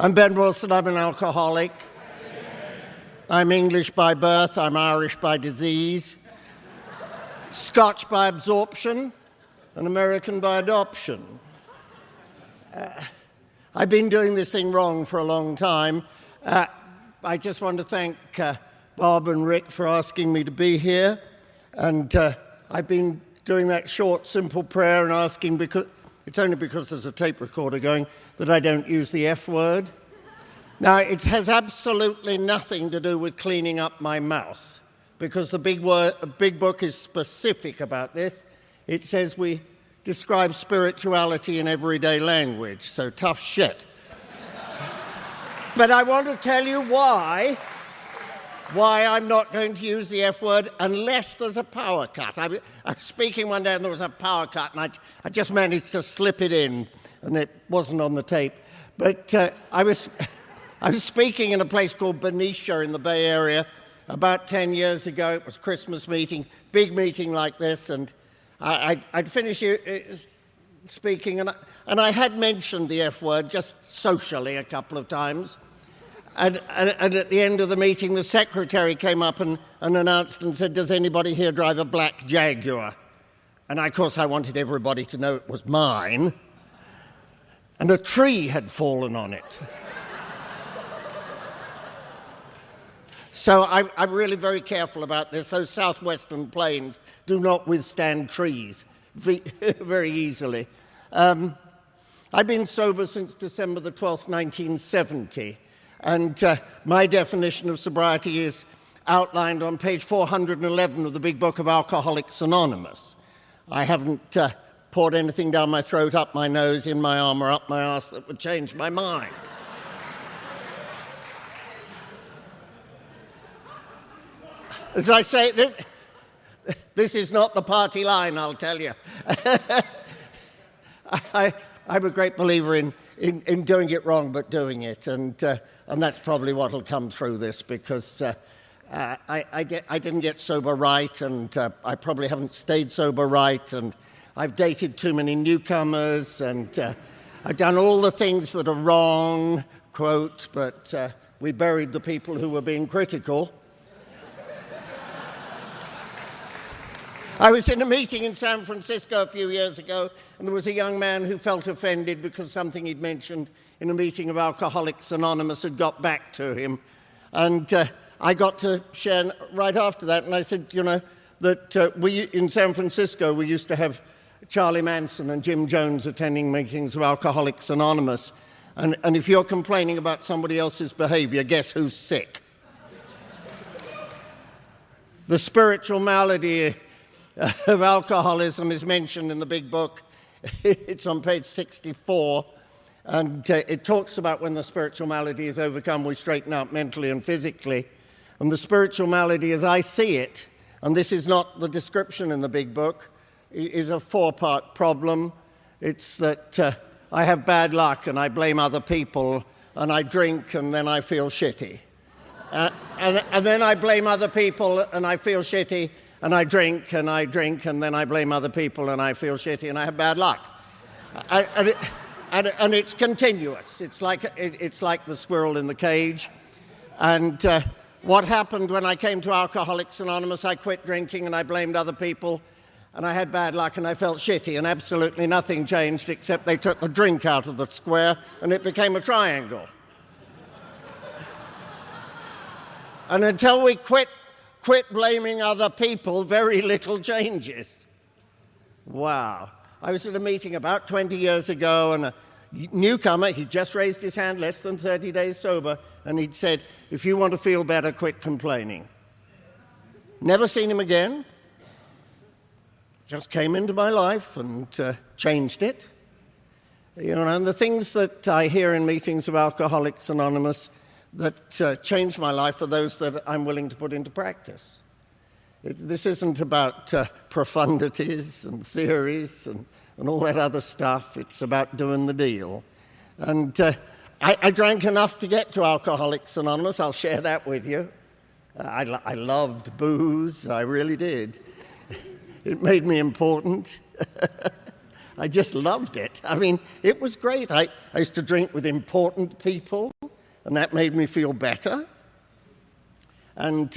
I'm Ben Wilson, I'm an alcoholic. I'm English by birth, I'm Irish by disease, Scotch by absorption, and American by adoption. I've been doing this thing wrong for a long time. I just want to thank Bob and Rick for asking me to be here. And I've been doing that short, simple prayer and asking, because it's only because there's a tape recorder going, that I don't use the F word. Now, it has absolutely nothing to do with cleaning up my mouth, because the big book is specific about this. It says we describe spirituality in everyday language, so tough shit. But I want to tell you why I'm not going to use the F word unless there's a power cut. I was speaking one day and there was a power cut, and I just managed to slip it in, and it wasn't on the tape. But I was speaking in a place called Benicia in the Bay Area about 10 years ago. It was a Christmas meeting, big meeting like this, and I'd finished speaking, and I had mentioned the F word just socially a couple of times. And at the end of the meeting, the secretary came up and announced and said, "Does anybody here drive a black Jaguar?" And of course, I wanted everybody to know it was mine. And a tree had fallen on it. So I'm really very careful about this. Those southwestern plains do not withstand trees very easily. I've been sober since December the 12th, 1970. And my definition of sobriety is outlined on page 411 of the big book of Alcoholics Anonymous. I haven't poured anything down my throat, up my nose, in my arm, or up my arse that would change my mind. As I say, this is not the party line, I'll tell you. I'm a great believer in doing it wrong, but doing it. And that's probably what will come through this, because I didn't get sober right, and I probably haven't stayed sober right, and I've dated too many newcomers, and I've done all the things that are wrong, quote, but we buried the people who were being critical. I was in a meeting in San Francisco a few years ago, and there was a young man who felt offended because something he'd mentioned in a meeting of Alcoholics Anonymous had got back to him. And I got to share right after that, and I said, you know, that we in San Francisco, we used to have Charlie Manson and Jim Jones attending meetings of Alcoholics Anonymous. And if you're complaining about somebody else's behavior, guess who's sick? The spiritual malady of alcoholism is mentioned in the big book. It's on page 64, and it talks about when the spiritual malady is overcome, we straighten out mentally and physically. And the spiritual malady, as I see it, and this is not the description in the big book, is a four-part problem. It's that I have bad luck and I blame other people, and I drink and then I feel shitty. And then I blame other people and I feel shitty, and I drink, and then I blame other people, and I feel shitty, and I have bad luck. And it's continuous. It's like the squirrel in the cage. And what happened when I came to Alcoholics Anonymous, I quit drinking, and I blamed other people, and I had bad luck, and I felt shitty, and absolutely nothing changed except they took the drink out of the square, and it became a triangle. And until we quit blaming other people, very little changes. Wow. I was at a meeting about 20 years ago, and a newcomer, he just raised his hand, less than 30 days sober, and he'd said, "If you want to feel better, quit complaining." Never seen him again. Just came into my life and changed it. You know, and the things that I hear in meetings of Alcoholics Anonymous that changed my life are those that I'm willing to put into practice. This isn't about profundities and theories and all that other stuff. It's about doing the deal. And I drank enough to get to Alcoholics Anonymous. I'll share that with you. I loved booze. I really did. It made me important. I just loved it. I mean, it was great. I used to drink with important people, and that made me feel better. And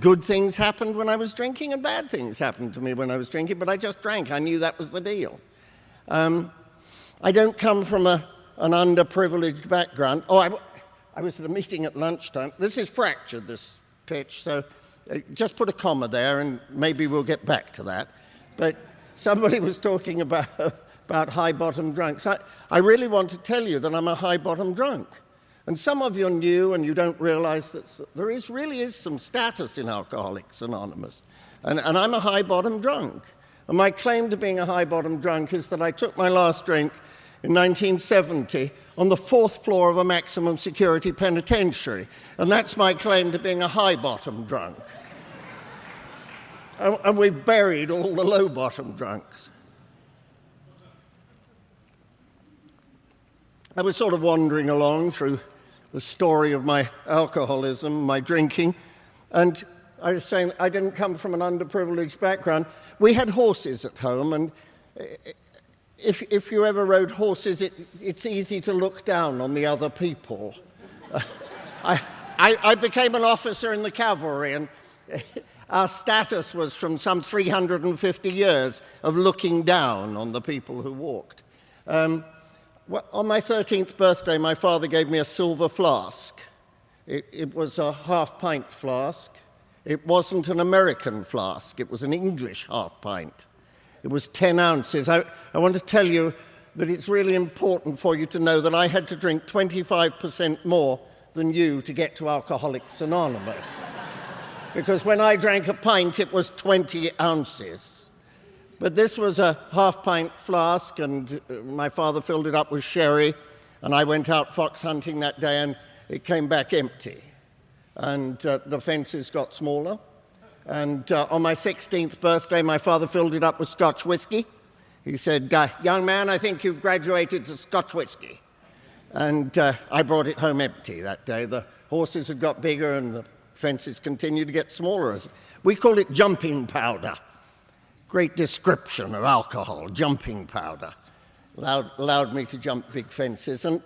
good things happened when I was drinking, and bad things happened to me when I was drinking, but I just drank. I knew that was the deal. I don't come from an underprivileged background. Oh, I was at a meeting at lunchtime. This is fractured, this pitch, so just put a comma there, and maybe we'll get back to that. But somebody was talking about high-bottom drunks. I really want to tell you that I'm a high-bottom drunk. And some of you are new and you don't realize that there really is some status in Alcoholics Anonymous. And I'm a high-bottom drunk. And my claim to being a high-bottom drunk is that I took my last drink in 1970 on the 4th floor of a maximum security penitentiary. And that's my claim to being a high-bottom drunk. And we've buried all the low-bottom drunks. I was sort of wandering along through the story of my alcoholism, my drinking, and I was saying I didn't come from an underprivileged background. We had horses at home, and if you ever rode horses, it's easy to look down on the other people. I became an officer in the cavalry, and our status was from some 350 years of looking down on the people who walked. On my 13th birthday, my father gave me a silver flask. It was a half-pint flask. It wasn't an American flask. It was an English half-pint. It was 10 ounces. I want to tell you that it's really important for you to know that I had to drink 25% more than you to get to Alcoholics Anonymous. Because when I drank a pint, it was 20 ounces. But this was a half-pint flask, and my father filled it up with sherry, and I went out fox hunting that day, and it came back empty. And the fences got smaller. And on my 16th birthday, my father filled it up with Scotch whiskey. He said, young man, I think you've graduated to Scotch whiskey. And I brought it home empty that day. The horses had got bigger and the fences continued to get smaller. We call it jumping powder. Great description of alcohol, jumping powder. Allowed me to jump big fences. And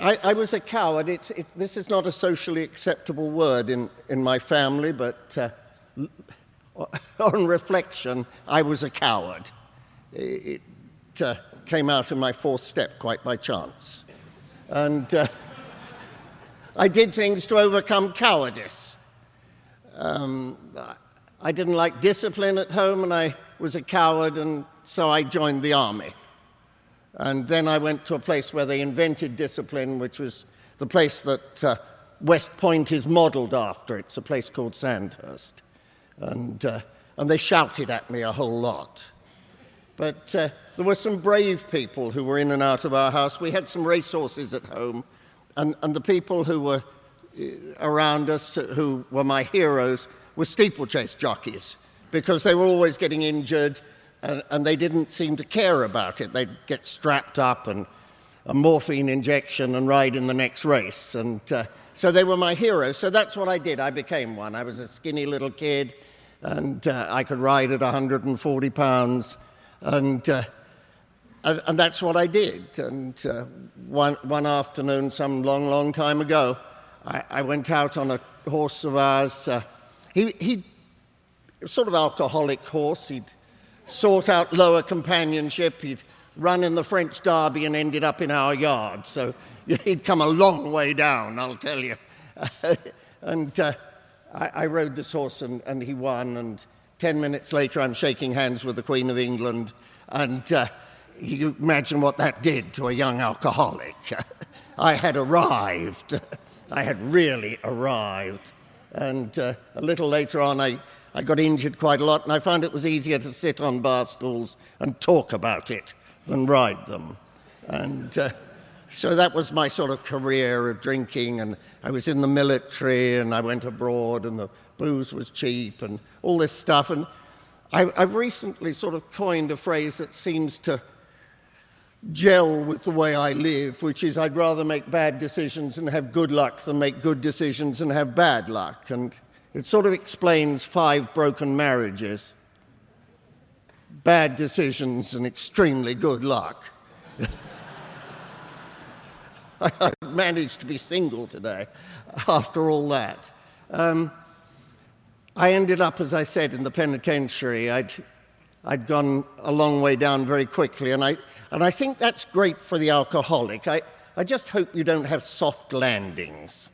I was a coward. This is not a socially acceptable word in my family, but on reflection, I was a coward. It came out in my fourth step quite by chance. And I did things to overcome cowardice. I didn't like discipline at home, and I was a coward, and so I joined the army. And then I went to a place where they invented discipline, which was the place that West Point is modeled after. It's a place called Sandhurst. And they shouted at me a whole lot. But there were some brave people who were in and out of our house. We had some racehorses at home, and the people who were around us, who were my heroes, were steeplechase jockeys, because they were always getting injured, and they didn't seem to care about it. They'd get strapped up and a morphine injection and ride in the next race. And so they were my heroes. So that's what I did. I became one. I was a skinny little kid, and I could ride at 140 pounds. And that's what I did. And one afternoon, some long, long time ago, I went out on a horse of ours. He was sort of alcoholic horse. He'd sought out lower companionship. He'd run in the French Derby and ended up in our yard. So he'd come a long way down, I'll tell you. And I rode this horse, and he won. And 10 minutes later, I'm shaking hands with the Queen of England. And you imagine what that did to a young alcoholic. I had arrived. I had really arrived. And a little later on, I got injured quite a lot, and I found it was easier to sit on bar stools and talk about it than ride them. And so that was my sort of career of drinking, and I was in the military, and I went abroad, and the booze was cheap, and all this stuff. And I've recently sort of coined a phrase that seems to gel with the way I live, which is I'd rather make bad decisions and have good luck than make good decisions and have bad luck. And it sort of explains 5 broken marriages. bad decisions and extremely good luck. I managed to be single today after all that. I ended up, as I said, in the penitentiary. I'd gone a long way down very quickly, and I think that's great for the alcoholic. I just hope you don't have soft landings,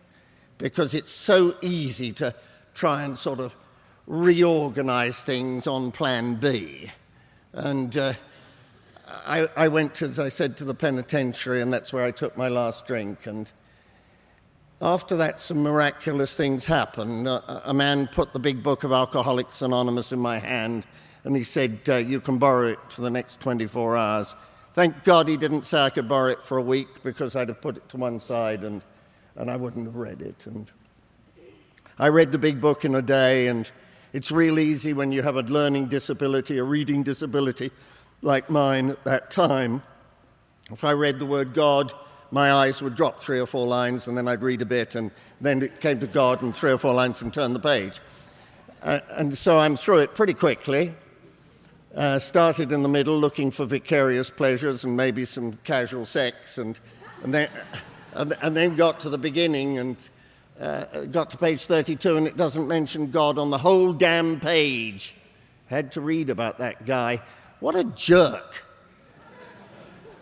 because it's so easy to try and sort of reorganize things on plan B. And I went, as I said, to the penitentiary, and that's where I took my last drink. And after that, some miraculous things happened. A man put the big book of Alcoholics Anonymous in my hand, and he said, you can borrow it for the next 24 hours. Thank God he didn't say I could borrow it for a week, because I'd have put it to one side and I wouldn't have read it. And I read the big book in a day, and it's real easy when you have a learning disability, a reading disability like mine at that time. If I read the word God, my eyes would drop 3 or 4 lines, and then I'd read a bit, and then it came to God and 3 or 4 lines and turn the page. And so I'm through it pretty quickly. Started in the middle looking for vicarious pleasures and maybe some casual sex, and then got to the beginning and got to page 32, and it doesn't mention God on the whole damn page. Had to read about that guy. What a jerk.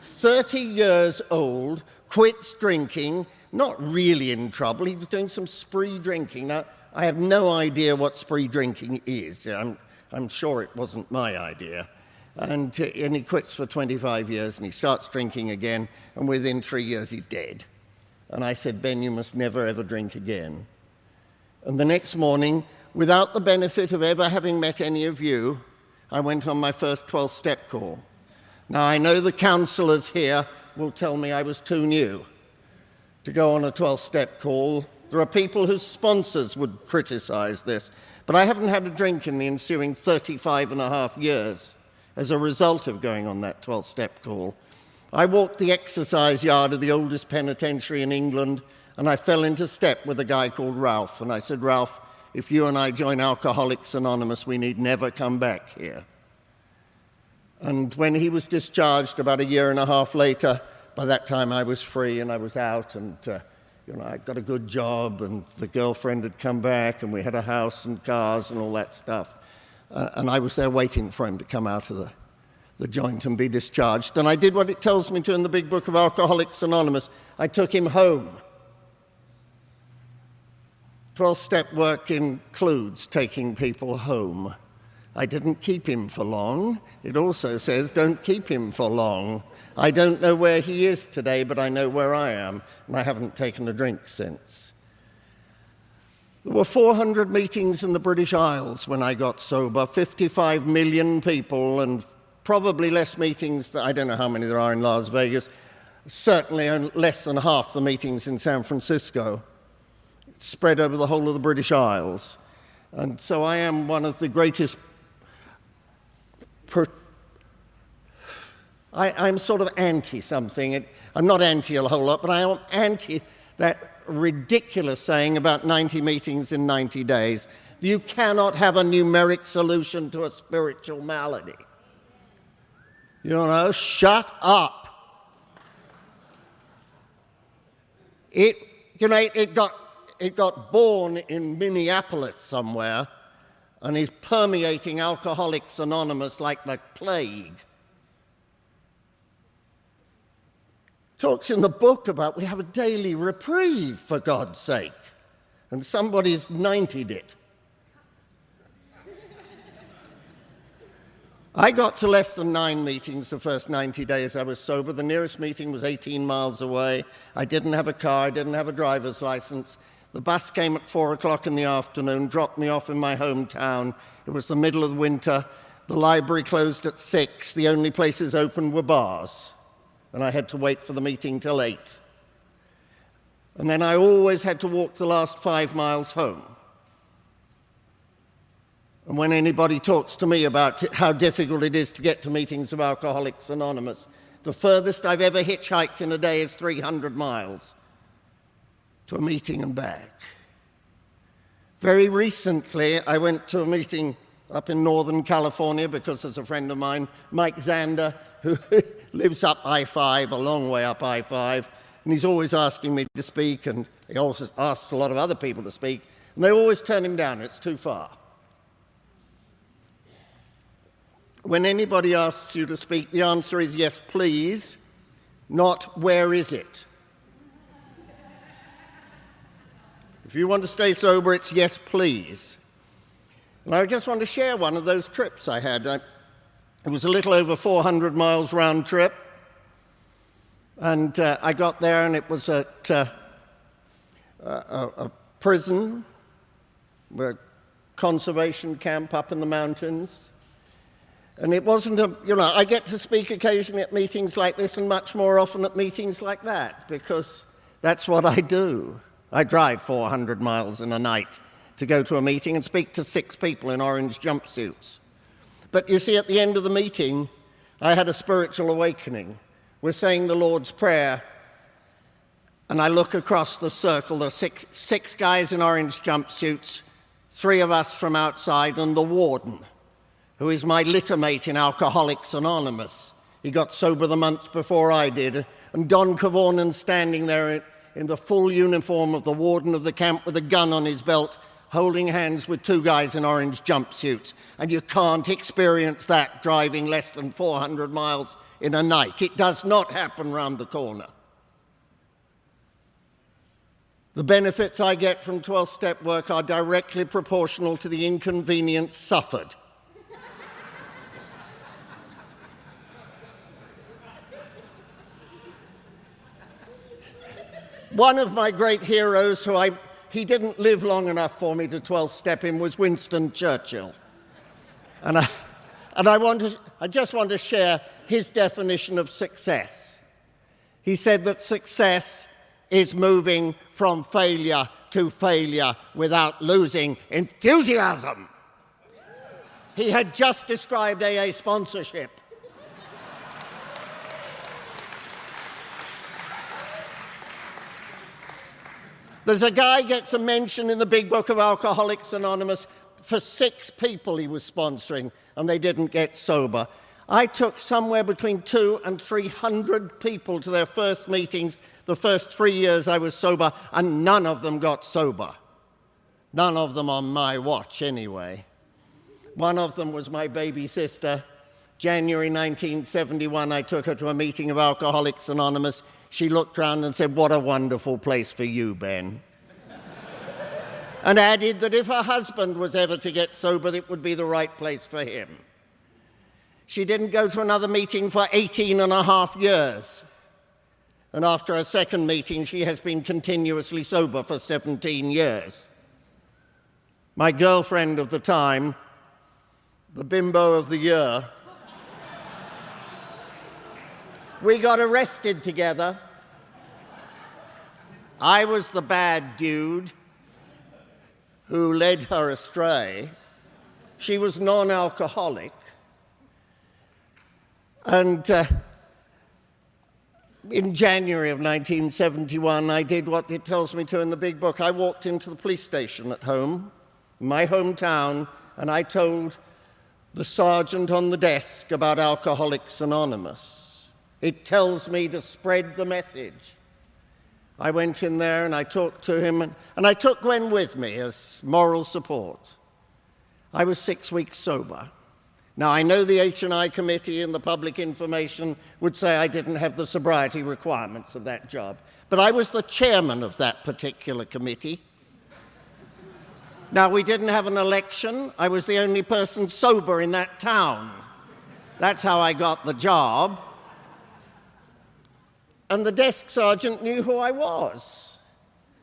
30 years old, quits drinking, not really in trouble. He was doing some spree drinking. Now, I have no idea what spree drinking is. I'm sure it wasn't my idea. And he quits for 25 years, and he starts drinking again, and within 3 years he's dead. And I said, Ben, you must never, ever drink again. And the next morning, without the benefit of ever having met any of you, I went on my first 12-step call. Now, I know the counselors here will tell me I was too new to go on a 12-step call. There are people whose sponsors would criticize this, but I haven't had a drink in the ensuing 35 and a half years as a result of going on that 12-step call. I walked the exercise yard of the oldest penitentiary in England, and I fell into step with a guy called Ralph. And I said, Ralph, if you and I join Alcoholics Anonymous, we need never come back here. And when he was discharged about a year and a half later, by that time I was free and I was out, and I'd got a good job, and the girlfriend had come back, and we had a house and cars and all that stuff. And I was there waiting for him to come out of the joint and be discharged. And I did what it tells me to in the big book of Alcoholics Anonymous. I took him home. 12-step work includes taking people home. I didn't keep him for long. It also says don't keep him for long. I don't know where he is today, but I know where I am, and I haven't taken a drink since. There were 400 meetings in the British Isles when I got sober, 55 million people, and probably less meetings. I don't know how many there are in Las Vegas. Certainly less than half the meetings in San Francisco. Spread over the whole of the British Isles. And so I am one of the greatest... I'm sort of anti-something. I'm not anti a whole lot, but I am anti that ridiculous saying about 90 meetings in 90 days. You cannot have a numeric solution to a spiritual malady. Shut up. It got born in Minneapolis somewhere, and is permeating Alcoholics Anonymous like the plague. Talks in the book about we have a daily reprieve, for God's sake, and somebody's 90'd it. I got to less than 9 meetings the first 90 days I was sober. The nearest meeting was 18 miles away. I didn't have a car, I didn't have a driver's license. The bus came at 4 o'clock in the afternoon, dropped me off in my hometown. It was the middle of the winter. The library closed at 6. The only places open were bars. And I had to wait for the meeting till 8. And then I always had to walk the last 5 miles home. And when anybody talks to me about how difficult it is to get to meetings of Alcoholics Anonymous, the furthest I've ever hitchhiked in a day is 300 miles. To a meeting and back. Very recently, I went to a meeting up in Northern California because there's a friend of mine, Mike Zander, who lives up I-5, a long way up I-5, and he's always asking me to speak, and he also asks a lot of other people to speak, and they always turn him down. It's too far. When anybody asks you to speak, the answer is yes, please, not where is it. If you want to stay sober, it's yes, please. And I just want to share one of those trips I had. It was a little over 400 miles round trip. And I got there, and it was at a prison, a conservation camp up in the mountains. And it wasn't I get to speak occasionally at meetings like this and much more often at meetings like that, because that's what I do. I drive 400 miles in a night to go to a meeting and speak to 6 people in orange jumpsuits. But you see, at the end of the meeting, I had a spiritual awakening. We're saying the Lord's Prayer, and I look across the circle. There are six guys in orange jumpsuits, 3 of us from outside, and the warden, who is my littermate in Alcoholics Anonymous. He got sober the month before I did, and Don Cavornan standing there in the full uniform of the warden of the camp with a gun on his belt, holding hands with 2 guys in orange jumpsuits. And you can't experience that driving less than 400 miles in a night. It does not happen round the corner. The benefits I get from 12-step work are directly proportional to the inconvenience suffered. One of my great heroes, he didn't live long enough for me to 12-step him, was Winston Churchill. And I just want to share his definition of success. He said that success is moving from failure to failure without losing enthusiasm. He had just described AA sponsorship. There's a guy gets a mention in the big book of Alcoholics Anonymous for 6 people he was sponsoring, and they didn't get sober. I took somewhere between 200 and 300 people to their first meetings the first 3 years I was sober, and none of them got sober. None of them on my watch, anyway. One of them was my baby sister. January 1971, I took her to a meeting of Alcoholics Anonymous. She looked around and said, "What a wonderful place for you, Ben." And added that if her husband was ever to get sober, it would be the right place for him. She didn't go to another meeting for 18 and a half years. And after her second meeting, she has been continuously sober for 17 years. My girlfriend of the time, the bimbo of the year, we got arrested together. I was the bad dude who led her astray. She was non-alcoholic. And in January of 1971, I did what it tells me to in the big book. I walked into the police station at home, my hometown, and I told the sergeant on the desk about Alcoholics Anonymous. It tells me to spread the message. I went in there and I talked to him, and I took Gwen with me as moral support. I was 6 weeks sober. Now, I know the H&I committee and the public information would say I didn't have the sobriety requirements of that job, but I was the chairman of that particular committee. Now, we didn't have an election. I was the only person sober in that town. That's how I got the job. And the desk sergeant knew who I was.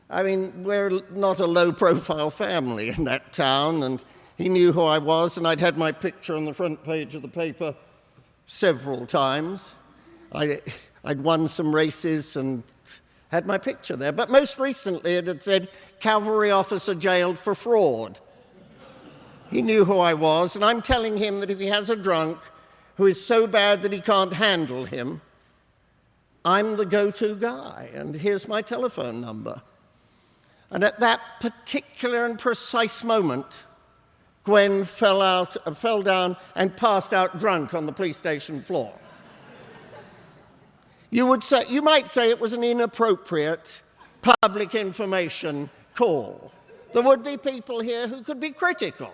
I mean, we're not a low-profile family in that town, and he knew who I was, and I'd had my picture on the front page of the paper several times. I'd won some races and had my picture there. But most recently, it had said, "Cavalry officer jailed for fraud." He knew who I was, and I'm telling him that if he has a drunk who is so bad that he can't handle him, I'm the go-to guy, and here's my telephone number. And at that particular and precise moment, Gwen fell down and passed out drunk on the police station floor. You might say it was an inappropriate public information call. There would be people here who could be critical.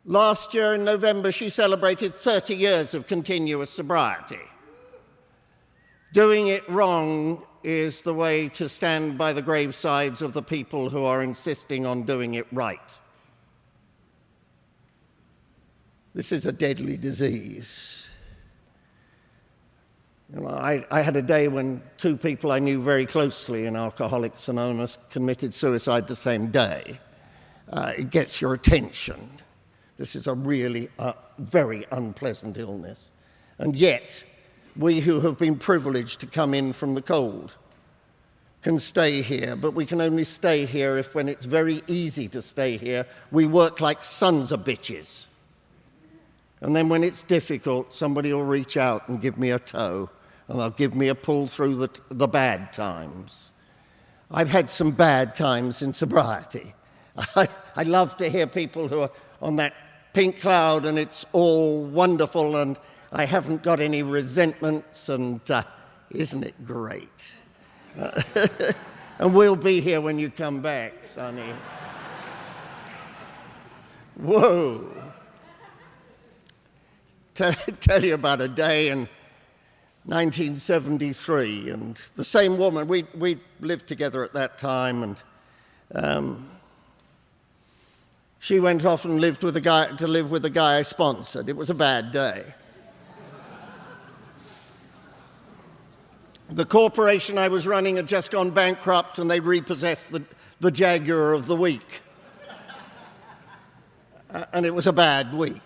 Last year in November, she celebrated 30 years of continuous sobriety. Doing it wrong is the way to stand by the gravesides of the people who are insisting on doing it right. This is a deadly disease. You know, I had a day when two people I knew very closely in Alcoholics Anonymous committed suicide the same day. It gets your attention. This is a really very unpleasant illness. And yet, we who have been privileged to come in from the cold can stay here, but we can only stay here if, when it's very easy to stay here, we work like sons of bitches. And then when it's difficult, somebody will reach out and give me a tow, and they'll give me a pull through the bad times. I've had some bad times in sobriety. I love to hear people who are on that pink cloud and it's all wonderful and I haven't got any resentments and isn't it great? And we'll be here when you come back, Sonny. Whoa. Tell you about a day in 1973, and the same woman, we lived together at that time, and she went off and lived with to live with the guy I sponsored. It was a bad day. The corporation I was running had just gone bankrupt, and they repossessed the Jaguar of the week. And it was a bad week.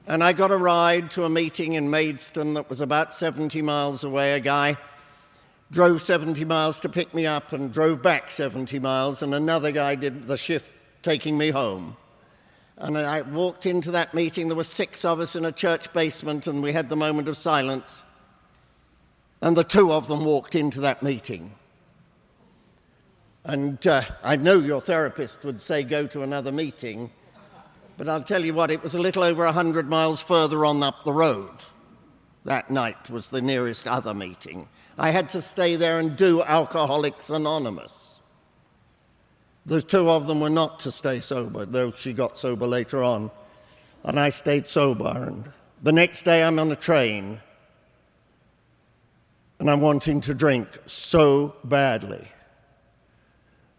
And I got a ride to a meeting in Maidstone that was about 70 miles away. A guy drove 70 miles to pick me up and drove back 70 miles, and another guy did the shift taking me home. And I walked into that meeting. There were 6 of us in a church basement, and we had the moment of silence. And the 2 of them walked into that meeting. And I know your therapist would say go to another meeting, but I'll tell you what, it was a little over 100 miles further on up the road. That night was the nearest other meeting. I had to stay there and do Alcoholics Anonymous. The 2 of them were not to stay sober, though she got sober later on. And I stayed sober. And the next day I'm on a train, and I'm wanting to drink so badly.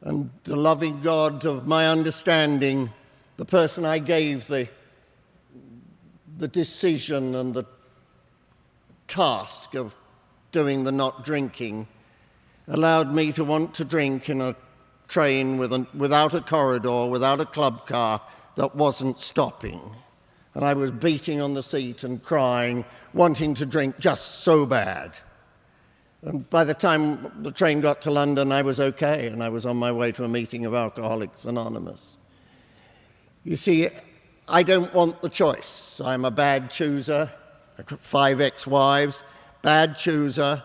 And the loving God of my understanding, the person I gave the decision and the task of doing the not drinking, allowed me to want to drink in a train without a corridor, without a club car that wasn't stopping. And I was beating on the seat and crying, wanting to drink just so bad. And by the time the train got to London, I was okay, and I was on my way to a meeting of Alcoholics Anonymous. You see, I don't want the choice. I'm a bad chooser. I've got 5 ex-wives, bad chooser.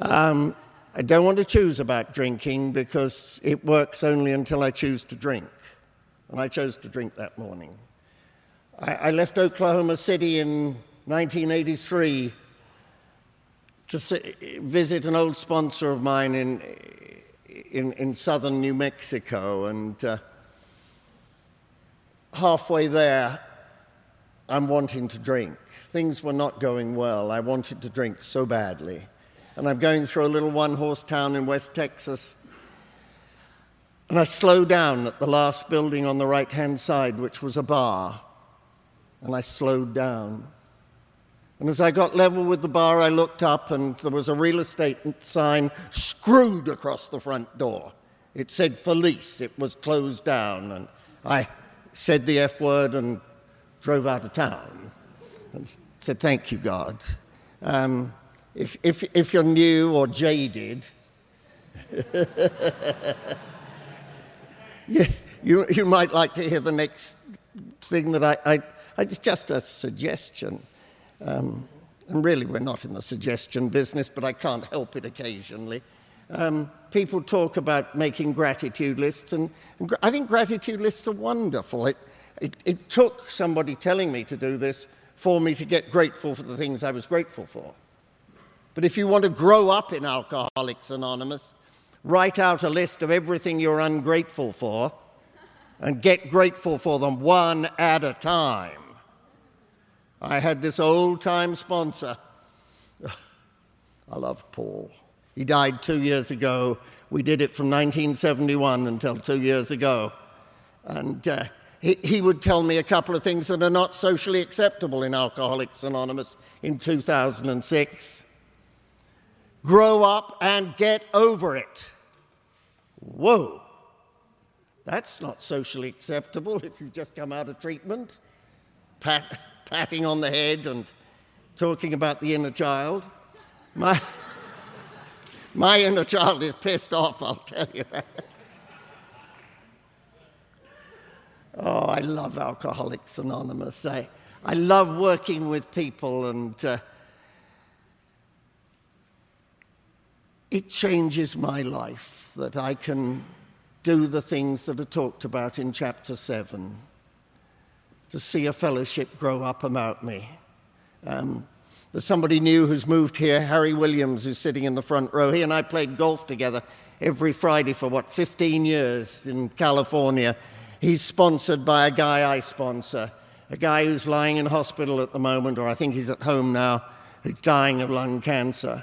I don't want to choose about drinking because it works only until I choose to drink. And I chose to drink that morning. I left Oklahoma City in 1983 to visit an old sponsor of mine in southern New Mexico, and halfway there, I'm wanting to drink. Things were not going well. I wanted to drink so badly. And I'm going through a little one-horse town in West Texas, and I slowed down at the last building on the right-hand side, which was a bar, and I slowed down. And as I got level with the bar, I looked up, and there was a real estate sign screwed across the front door. It said for lease. It was closed down, and I said the F word and drove out of town and said, "Thank you, God." If you're new or jaded, you might like to hear the next thing that it's just a suggestion. And really, we're not in the suggestion business, but I can't help it occasionally. People talk about making gratitude lists, and I think gratitude lists are wonderful. It took somebody telling me to do this for me to get grateful for the things I was grateful for. But if you want to grow up in Alcoholics Anonymous, write out a list of everything you're ungrateful for and get grateful for them one at a time. I had this old-time sponsor. I love Paul. He died 2 years ago. We did it from 1971 until 2 years ago. And he would tell me a couple of things that are not socially acceptable in Alcoholics Anonymous in 2006. Grow up and get over it. Whoa. That's not socially acceptable if you've just come out of treatment. Patting on the head and talking about the inner child. My inner child is pissed off, I'll tell you that. Oh, I love Alcoholics Anonymous. I love working with people, and it changes my life that I can do the things that are talked about in chapter 7, to see a fellowship grow up about me. There's somebody new who's moved here, Harry Williams, who's sitting in the front row. He and I played golf together every Friday for, 15 years in California. He's sponsored by a guy I sponsor, a guy who's lying in hospital at the moment, or I think he's at home now. He's dying of lung cancer.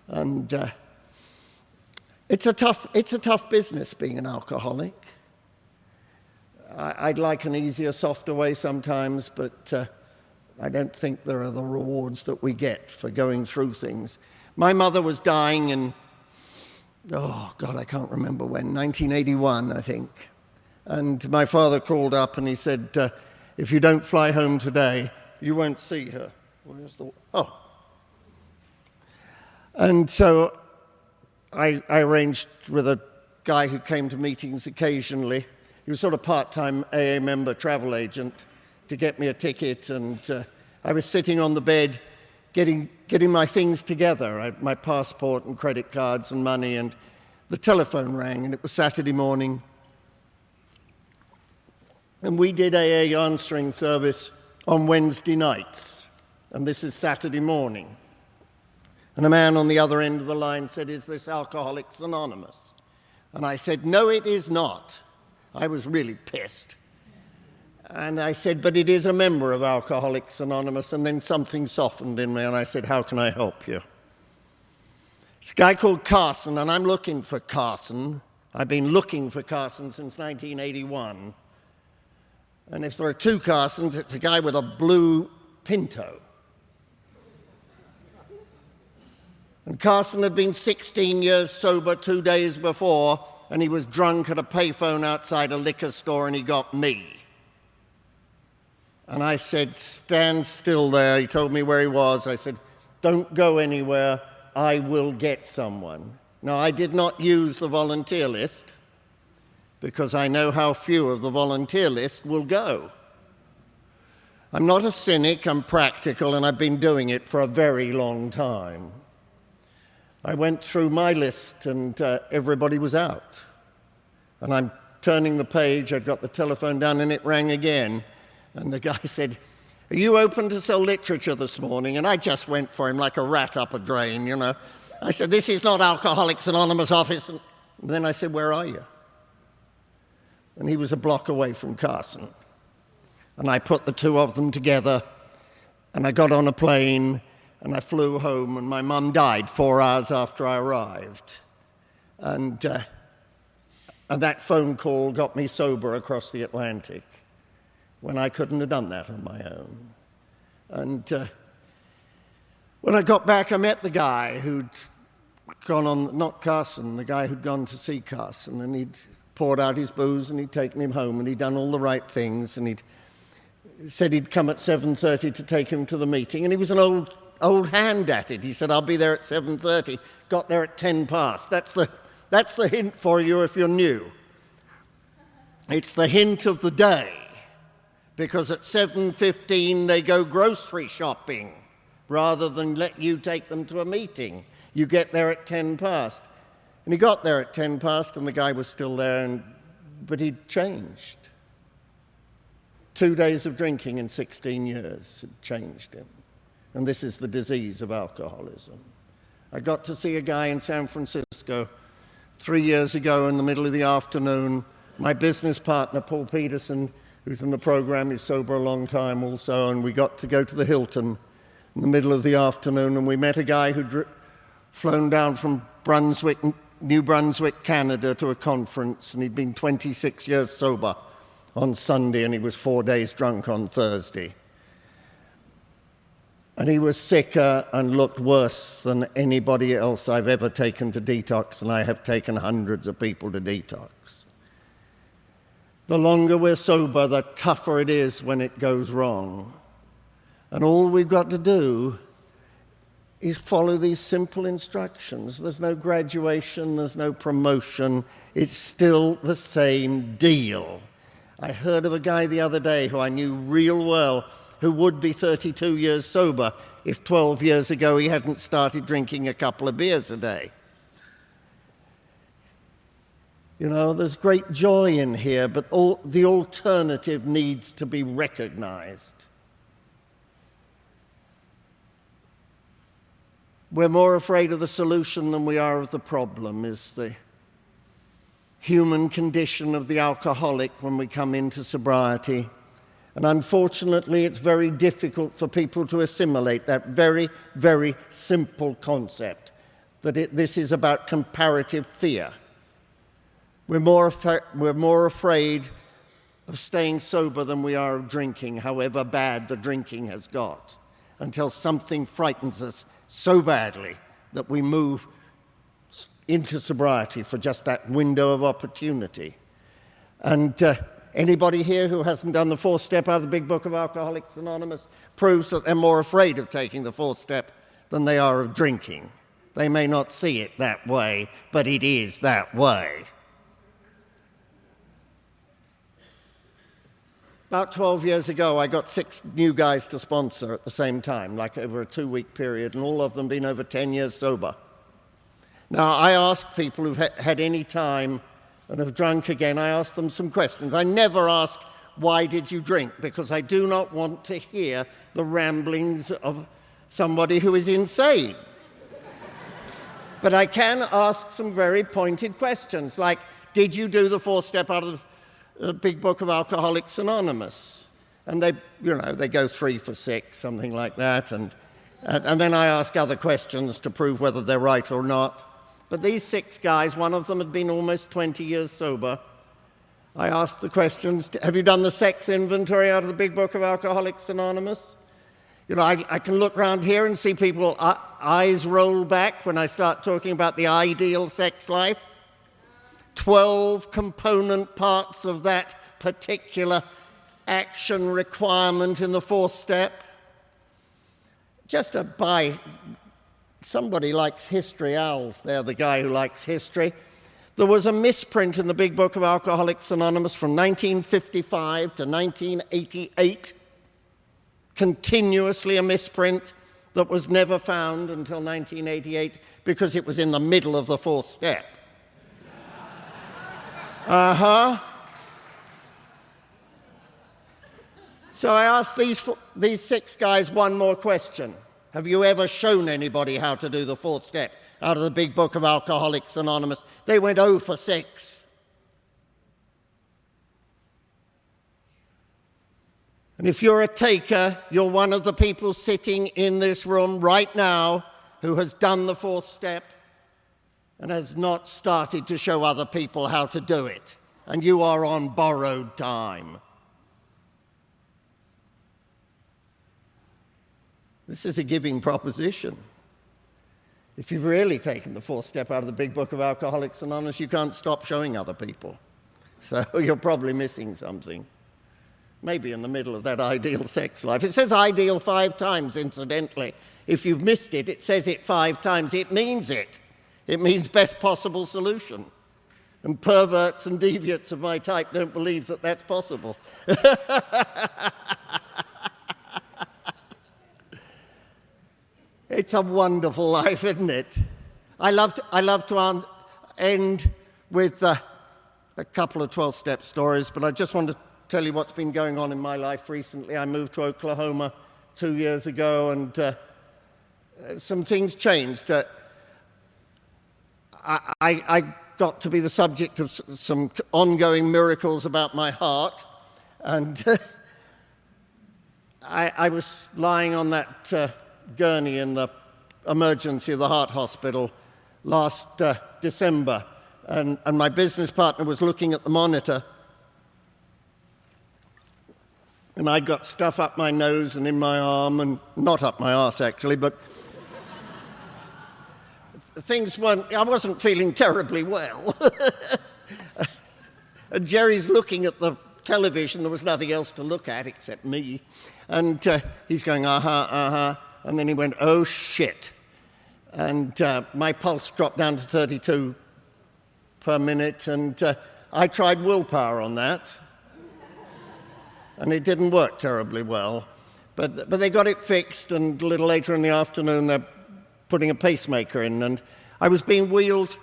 And it's a tough business being an alcoholic. I'd like an easier, softer way sometimes, but I don't think there are the rewards that we get for going through things. My mother was dying in, I can't remember when, 1981, I think. And my father called up and he said, if you don't fly home today, you won't see her. Where's the... Oh. And so I arranged with a guy who came to meetings occasionally. He was sort of part-time AA member, travel agent, to get me a ticket. And I was sitting on the bed getting my things together, my passport and credit cards and money, and the telephone rang, and it was Saturday morning. And we did AA answering service on Wednesday nights, and this is Saturday morning. And a man on the other end of the line said, "Is this Alcoholics Anonymous?" And I said, "No, it is not." I was really pissed. And I said, "But it is a member of Alcoholics Anonymous." And then something softened in me, and I said, "How can I help you?" It's a guy called Carson, and I'm looking for Carson. I've been looking for Carson since 1981. And if there are two Carsons, it's a guy with a blue Pinto. And Carson had been 16 years sober 2 days before, and he was drunk at a payphone outside a liquor store, and he got me. And I said, "Stand still there." He told me where he was. I said, "Don't go anywhere. I will get someone." Now, I did not use the volunteer list because I know how few of the volunteer list will go. I'm not a cynic. I'm practical, and I've been doing it for a very long time. I went through my list, and everybody was out. And I'm turning the page. I got the telephone down, and it rang again. And the guy said, "Are you open to sell literature this morning?" And I just went for him like a rat up a drain, you know. I said, "This is not Alcoholics Anonymous office." And then I said, "Where are you?" And he was a block away from Carson. And I put the two of them together, and I got on a plane, and I flew home, and my mum died 4 hours after I arrived. And that phone call got me sober across the Atlantic, when I couldn't have done that on my own. And when I got back, I met the guy who'd gone on, not Carson, the guy who'd gone to see Carson, and he'd poured out his booze, and he'd taken him home, and he'd done all the right things, and he'd said he'd come at 7:30 to take him to the meeting, and he was an old hand at it. He said, "I'll be there at 7:30, got there at 10 past. That's the hint for you if you're new. It's the hint of the day. Because at 7:15 they go grocery shopping rather than let you take them to a meeting. You get there at 10 past. And he got there at 10 past, and the guy was still there, but he'd changed. 2 days of drinking in 16 years had changed him. And this is the disease of alcoholism. I got to see a guy in San Francisco 3 years ago in the middle of the afternoon. My business partner, Paul Peterson, who's in the program, is sober a long time also, and we got to go to the Hilton in the middle of the afternoon, and we met a guy who'd flown down from New Brunswick, Canada, to a conference, and he'd been 26 years sober on Sunday, and he was 4 days drunk on Thursday. And he was sicker and looked worse than anybody else I've ever taken to detox, and I have taken hundreds of people to detox. The longer we're sober, the tougher it is when it goes wrong. And all we've got to do is follow these simple instructions. There's no graduation, there's no promotion. It's still the same deal. I heard of a guy the other day who I knew real well who would be 32 years sober if 12 years ago he hadn't started drinking a couple of beers a day. You know, there's great joy in here, but the alternative needs to be recognized. We're more afraid of the solution than we are of the problem, is the human condition of the alcoholic when we come into sobriety. And unfortunately, it's very difficult for people to assimilate that very, very simple concept, that this is about comparative fear. We're more afraid of staying sober than we are of drinking, however bad the drinking has got, until something frightens us so badly that we move into sobriety for just that window of opportunity. And anybody here who hasn't done the fourth step out of the Big Book of Alcoholics Anonymous proves that they're more afraid of taking the fourth step than they are of drinking. They may not see it that way, but it is that way. About 12 years ago, I got 6 new guys to sponsor at the same time, like over a 2-week period, and all of them been over 10 years sober. Now, I ask people who've had any time and have drunk again, I ask them some questions. I never ask, why did you drink? Because I do not want to hear the ramblings of somebody who is insane. But I can ask some very pointed questions, like, did you do the fourth step out of the Big Book of Alcoholics Anonymous? And they go 3 for 6, something like that. And then I ask other questions to prove whether they're right or not. But these 6 guys, one of them had been almost 20 years sober. I asked the questions, have you done the sex inventory out of the Big Book of Alcoholics Anonymous? You know, I can look around here and see people eyes roll back when I start talking about the ideal sex life. 12 component parts of that particular action requirement in the fourth step. Just somebody likes history. Al's there, the guy who likes history. There was a misprint in the Big Book of Alcoholics Anonymous from 1955 to 1988. Continuously a misprint that was never found until 1988 because it was in the middle of the fourth step. So I asked these 6 guys one more question. Have you ever shown anybody how to do the fourth step out of the Big Book of Alcoholics Anonymous? They went 0 for 6. And if you're a taker, you're one of the people sitting in this room right now who has done the fourth step and has not started to show other people how to do it. And you are on borrowed time. This is a giving proposition. If you've really taken the fourth step out of the Big Book of Alcoholics Anonymous, you can't stop showing other people. So you're probably missing something. Maybe in the middle of that ideal sex life. It says ideal 5 times, incidentally. If you've missed it, it says it 5 times. It means it. It means best possible solution. And perverts and deviates of my type don't believe that that's possible. It's a wonderful life, isn't it? I love to end with a couple of 12-step stories, but I just want to tell you what's been going on in my life recently. I moved to Oklahoma 2 years ago, and some things changed. I got to be the subject of some ongoing miracles about my heart, and I was lying on that gurney in the emergency of the heart hospital last December, and my business partner was looking at the monitor, and I got stuff up my nose and in my arm, and not up my arse actually, but I wasn't feeling terribly well. And Jerry's looking at the television. There was nothing else to look at except me. And he's going, and then he went, oh, shit. And my pulse dropped down to 32 per minute, and I tried willpower on that. And it didn't work terribly well. But they got it fixed, and a little later in the afternoon, they're putting a pacemaker in. And I was being wheeled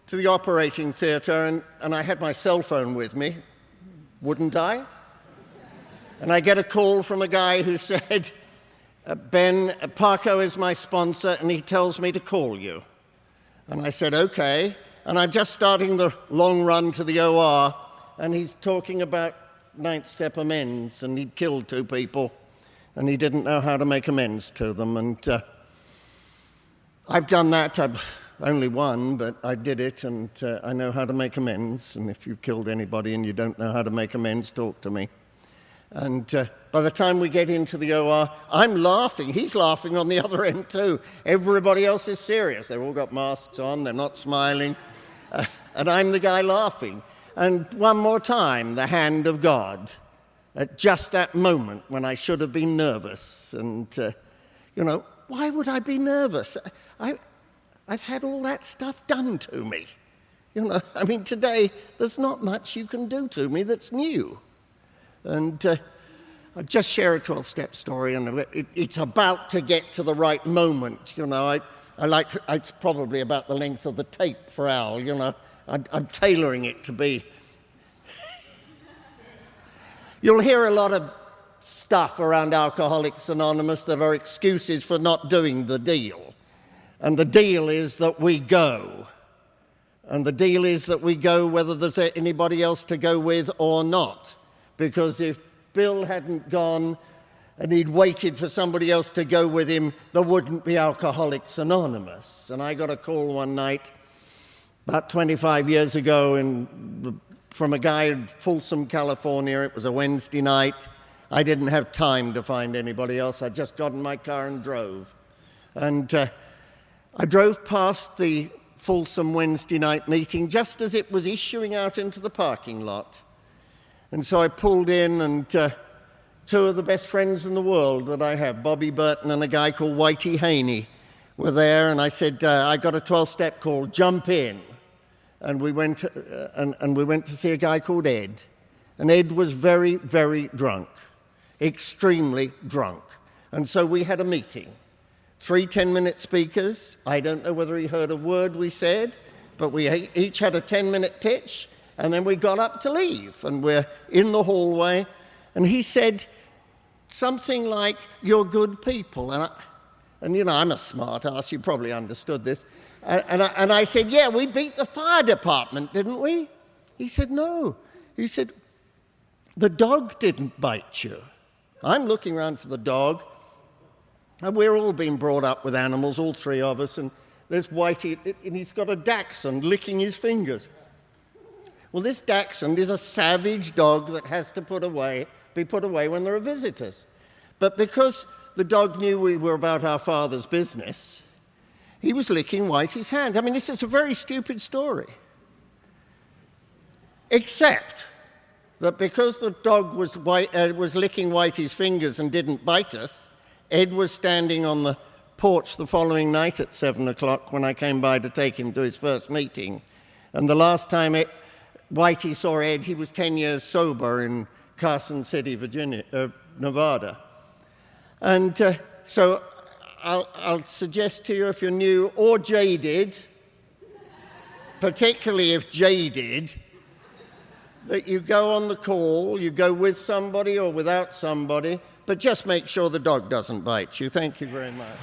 to the operating theatre, and I had my cell phone with me. Wouldn't I? And I get a call from a guy who said, Ben, Parco is my sponsor, and he tells me to call you. And I said, okay. And I'm just starting the long run to the OR, and he's talking about ninth step amends, and he'd killed 2 people, and he didn't know how to make amends to them. And I've done that. I've only one, but I did it, and I know how to make amends. And if you've killed anybody and you don't know how to make amends, talk to me. And by the time we get into the OR, I'm laughing. He's laughing on the other end too. Everybody else is serious. They've all got masks on. They're not smiling. And I'm the guy laughing. And one more time, the hand of God. At just that moment when I should have been nervous. And, why would I be nervous? I've had all that stuff done to me. Today, there's not much you can do to me that's new. And I'll just share a 12-step story, and it's about to get to the right moment. It's probably about the length of the tape for Al, I'm tailoring it to be. You'll hear a lot of stuff around Alcoholics Anonymous that are excuses for not doing the deal. And the deal is that we go. And the deal is that we go whether there's anybody else to go with or not. Because if Bill hadn't gone and he'd waited for somebody else to go with him, there wouldn't be Alcoholics Anonymous. And I got a call one night about 25 years ago from a guy in Folsom, California. It was a Wednesday night. I didn't have time to find anybody else. I just got in my car and drove. And I drove past the Folsom Wednesday night meeting just as it was issuing out into the parking lot. And so I pulled in, and 2 of the best friends in the world that I have, Bobby Burton and a guy called Whitey Haney, were there. And I said, I got a 12-step call, jump in. And we went to see a guy called Ed. And Ed was very, very drunk, extremely drunk. And so we had a meeting. 3 10-minute speakers. I don't know whether he heard a word we said, but we each had a 10-minute pitch, and then we got up to leave. And we're in the hallway, and he said something like, "You're good people." And I'm a smart ass, you probably understood this. And I said, "Yeah, we beat the fire department, didn't we?" He said, "No." He said, "The dog didn't bite you." I'm looking around for the dog. And we're all being brought up with animals, all 3 of us, and there's Whitey, and he's got a dachshund licking his fingers. Well, this dachshund is a savage dog that has to be put away when there are visitors. But because the dog knew we were about our father's business, he was licking Whitey's hand. This is a very stupid story. Except that because the dog was licking Whitey's fingers and didn't bite us, Ed was standing on the porch the following night at 7 o'clock when I came by to take him to his first meeting. And the last time Whitey saw Ed, he was 10 years sober in Carson City, Nevada. And so I'll suggest to you, if you're new or jaded, particularly if jaded, that you go on the call, you go with somebody or without somebody, but just make sure the dog doesn't bite you. Thank you very much.